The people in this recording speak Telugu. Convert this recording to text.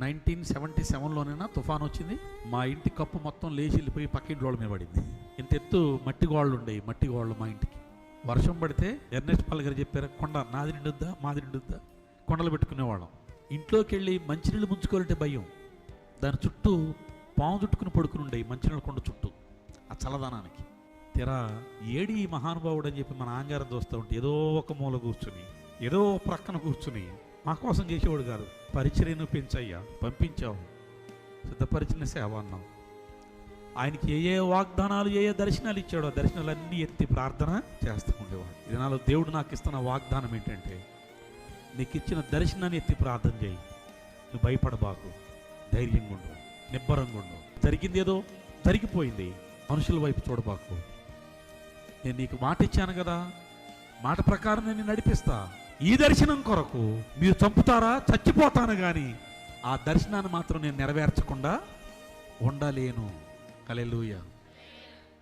1977లోనైనా తుఫాన్ వచ్చింది. మా ఇంటి కప్పు మొత్తం లేచి వెళ్ళిపోయి పక్కింటి వాళ్ళ మీద పడింది. ఇంత ఎత్తు మట్టి గోళ్ళు ఉండేవి, మట్టి గోళ్ళు మా ఇంటికి. వర్షం పడితే ఎర్నెస్ట్ పాల్ గారు చెప్పారు, కొండ నాది నిండుద్దా మాది నిండుద్దా, కొండలు పెట్టుకునేవాళ్ళం. ఇంట్లోకి వెళ్ళి మంచినీళ్ళు ముంచుకోవాలంటే భయం. దాని చుట్టూ పాము చుట్టుకుని పడుకుని ఉండేవి మంచినీళ్ళ కొండ చుట్టూ ఆ చల్లదనానికి. తెరా ఏడి మహానుభావుడు అని చెప్పి మన ఆంగారం చూస్తూ ఉంటే ఏదో ఒక మూల కూర్చుని ఏదో ప్రక్కన కూర్చుని మా కోసం చేసేవాడు కాదు. పరిచర్యను పెంచయ్యా, పంపించావు, సిద్ధపరిచిన సేవ అన్నావు. ఆయనకి ఏ వాగ్దానాలు ఏ దర్శనాలు ఇచ్చాడో ఆ దర్శనాలన్నీ ఎత్తి ప్రార్థన చేస్తూ ఉండేవాడు. ఇదనాలో దేవుడు నాకు ఇస్తున్న వాగ్దానం ఏంటంటే, నీకు ఇచ్చిన దర్శనాన్ని ఎత్తి ప్రార్థన చేయి. నువ్వు భయపడబాకు, ధైర్యంగా ఉండు, నిబ్బరంగా ఉండు. జరిగింది ఏదో జరిగిపోయింది, మనుషుల వైపు చూడబాకు. నేను నీకు మాట ఇచ్చాను కదా, మాట ప్రకారం నేను నడిపిస్తా. ఈ దర్శనం కొరకు మీరు చంపుతారా, చచ్చిపోతాను కానీ ఆ దర్శనాన్ని మాత్రం నేను నెరవేర్చకుండా ఉండలేను. హల్లెలూయా.